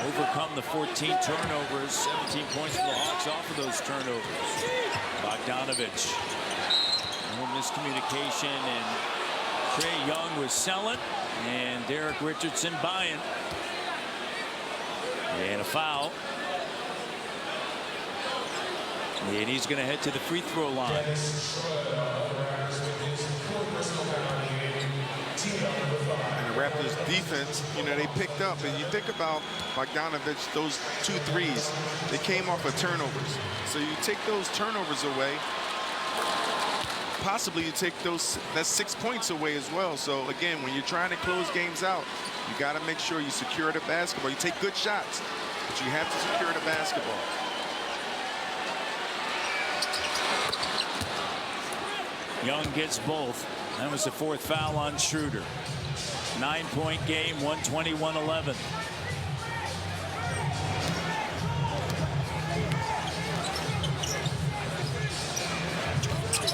overcome the 14 turnovers. 17 points for the Hawks off of those turnovers. Bogdanovich. No miscommunication, and Trae Young was selling, and Derek Richardson buying. And a foul. And he's going to head to the free throw line. And the Raptors defense, you know, they picked up. And you think about Bogdanovich, those 2 threes, they came off of turnovers. So you take those turnovers away, possibly you take that's 6 points away as well. So again, when you're trying to close games out, you got to make sure you secure the basketball. You take good shots, but you have to secure the basketball. Young gets both. That was the 4th foul on Schroeder. 9-point game, 121-11.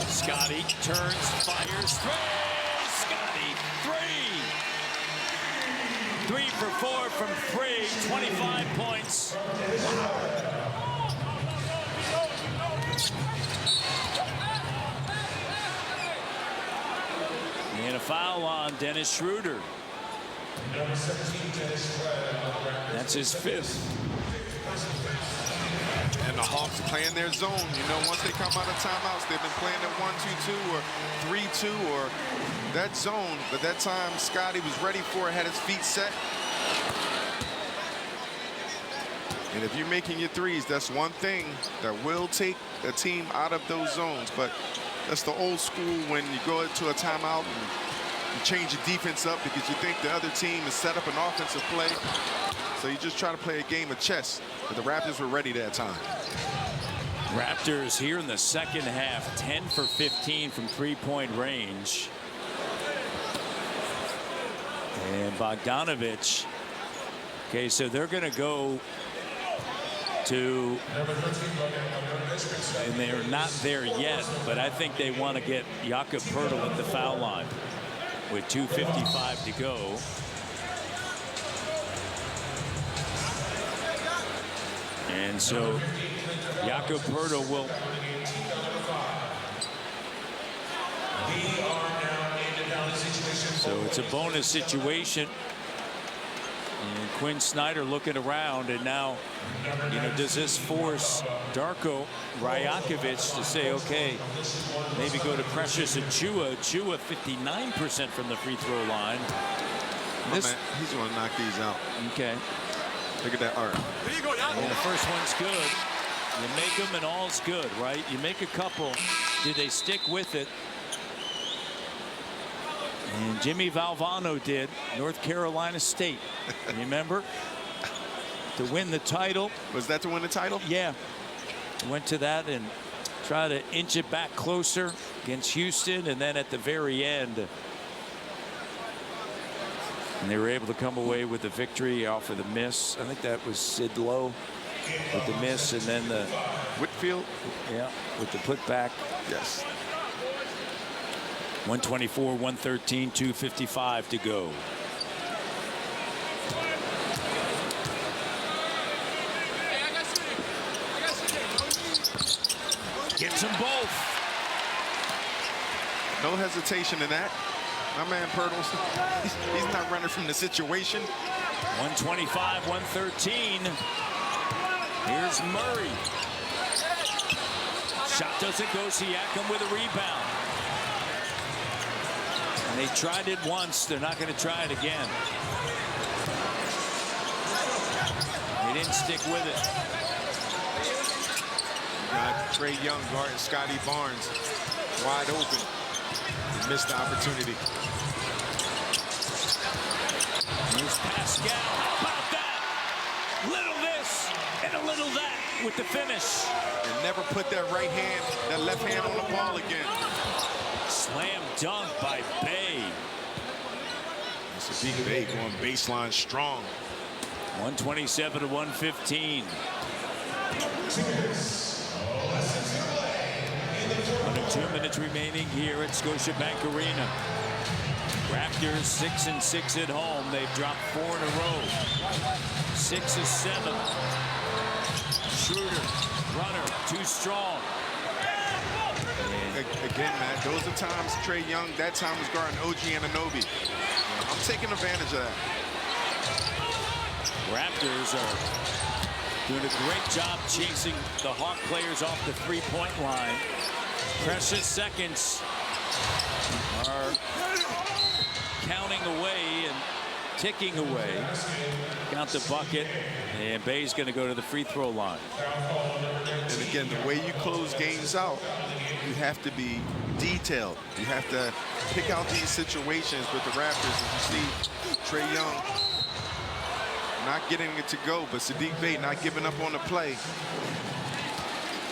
Scotty turns, fires, throws. Scotty, 3. 3 for 4 from 3, 25 points. And a foul on Dennis Schroeder. That's his 5th. And the Hawks playing their zone. You know, once they come out of timeouts, they've been playing at 1-2-2 or 3-2 or that zone. But that time, Scotty was ready for it, had his feet set. And if you're making your threes, that's one thing that will take a team out of those zones. But that's the old school when you go into a timeout and you change your defense up because you think the other team has set up an offensive play. So you just try to play a game of chess. But the Raptors were ready that time. Raptors here in the second half, 10 for 15 from 3-point range. And Bogdanovich. Okay, so they're going to go to, and they're not there yet, but I think they want to get Jakob Poeltl at the foul line with 2:55 to go. And so Jakob Poeltl will. So it's a bonus situation. And Quinn Snyder looking around, and now, you know, does this force Darko Rajakovic to say, okay, maybe go to Precious Achiuwa. Achiuwa 59% from the free throw line. This, man, he's going to knock these out. Okay. Look at that arc. And the first one's good. You make them and all's good, right? You make a couple. Do they stick with it? And Jimmy Valvano did, North Carolina State. Remember? To win the title. Was that to win the title? Yeah. Went to that and tried to inch it back closer against Houston, and then at the very end, and they were able to come away with the victory off of the miss. I think that was Sid Lowe with the miss, and then the Whitfield. Yeah, with the putback. Yes. 124, 113, 2:55 to go. Gets them both. No hesitation in that. My man Poeltl, he's not running from the situation. 125, 113. Here's Murray. Shot doesn't go. Siakam with a rebound. And they tried it once. They're not going to try it again. They didn't stick with it. Got Trae Young guarding Scotty Barnes wide open. He missed the opportunity. Here's Pascal. How about that? Little this and a little that with the finish. And never put that right hand, that left hand on the ball again. Slam dunk by Bay. It's a big Bay going baseline strong. 127 to 115. Under 2 minutes remaining here at Scotiabank Arena. Raptors 6-6 at home. They've dropped 4 in a row. 6 of 7. Schroeder, runner, too strong. Again, Matt, those are times Trae Young, that time was guarding OG Anunoby. I'm taking advantage of that. Raptors are doing a great job chasing the Hawk players off the three-point line. Precious seconds are counting away and ticking away. Count the bucket, and Bay's going to go to the free throw line. And again, the way you close games out, you have to be detailed. You have to pick out these situations with the Raptors. As you see, Trae Young not getting it to go, but Saddiq Bey not giving up on the play.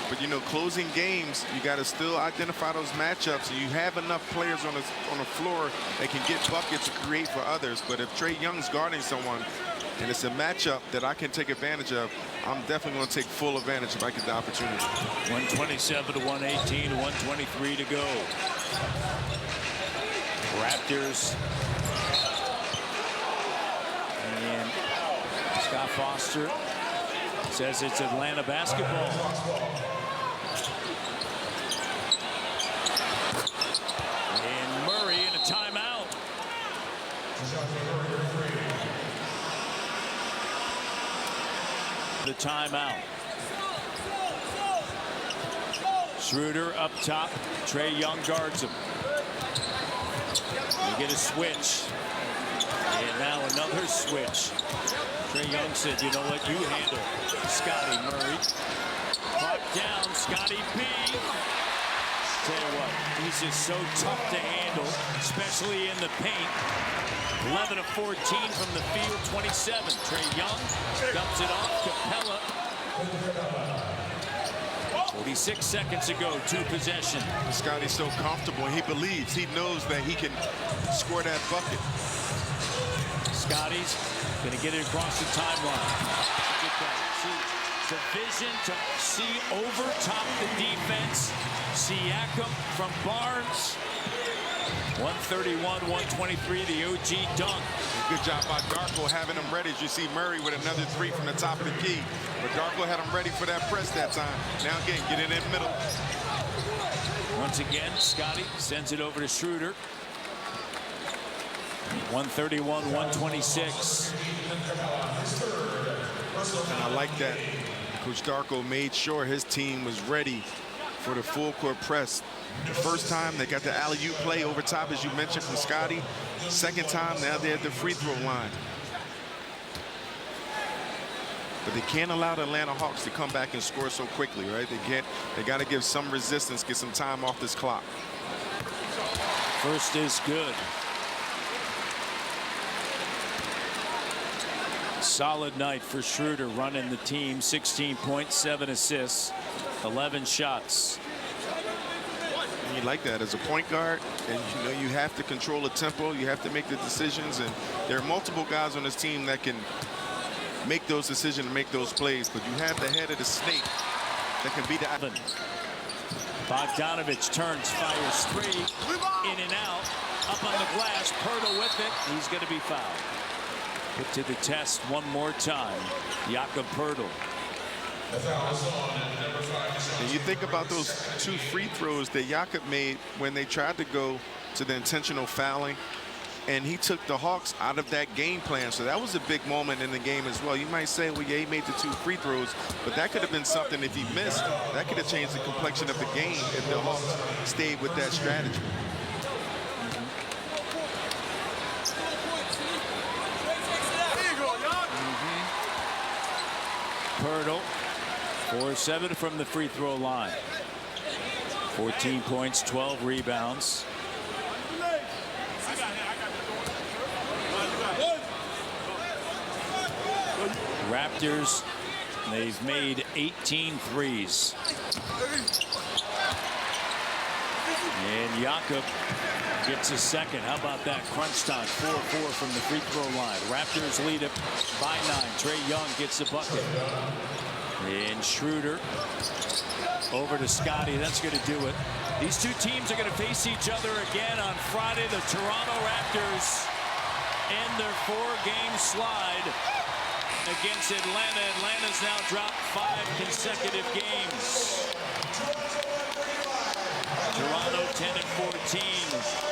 But, you know, closing games, you got to still identify those matchups. And you have enough players on the floor that can get buckets to create for others. But if Trae Young's guarding someone and it's a matchup that I can take advantage of, I'm definitely going to take full advantage if I get the opportunity. 127 to 118, 123 to go. Raptors. And Scott Foster says it's Atlanta basketball. And Murray in a timeout. The timeout. Schroeder up top. Trae Young guards him. We get a switch. And now another switch. Trae Young said, you know what, you handle Scotty Murray. Caught down, Scotty B. Tell you what, he's just so tough to handle, especially in the paint. 11 of 14 from the field, 27. Trae Young dumps it off Capella. 46 seconds ago, 2 possession. Scotty's so comfortable. He believes, he knows that he can score that bucket. Scotty's going to get it across the timeline. Get that. See the vision to see over top the defense. Siakam from Barnes. 131-123, the OG dunk. Good job by Darko having him ready. As you see Murray with another 3 from the top of the key. But Darko had him ready for that press that time. Now again, get it in the middle. Once again, Scotty sends it over to Schroeder. 131-126. And I like that. Coach Darko made sure his team was ready for the full court press. The first time they got the alley-oop play over top, as you mentioned, from Scotty. Second time, now they're at the free throw line. But they can't allow the Atlanta Hawks to come back and score so quickly, right? They got to give some resistance, get some time off this clock. First is good. Solid night for Schroeder, running the team. 16 points, 7 assists, 11 shots. You like that as a point guard, and you know you have to control the tempo, you have to make the decisions, and there are multiple guys on this team that can make those decisions and make those plays, but you have the head of the snake that can be the... Bogdanovich turns, fires straight, in and out, up on the glass, Poeltl with it, he's going to be fouled. Put to the test one more time, Jakob Poeltl. And you think about those 2 free throws that Jakob made when they tried to go to the intentional fouling, and he took the Hawks out of that game plan. So that was a big moment in the game as well. You might say, well, yeah, he made the 2 free throws, but that could have been something if he missed. That could have changed the complexion of the game if the Hawks stayed with that strategy. Poeltl, 4-7 from the free throw line. 14 points, 12 rebounds. Raptors, they've made 18 threes. And Jakob gets a second. How about that? Crunch time, 4-4 from the free throw line. Raptors lead it by 9. Trae Young gets the bucket. And Schroeder over to Scotty. That's going to do it. These 2 teams are going to face each other again on Friday. The Toronto Raptors end their 4-game slide against Atlanta. Atlanta's now dropped 5 consecutive games. Toronto 10-14.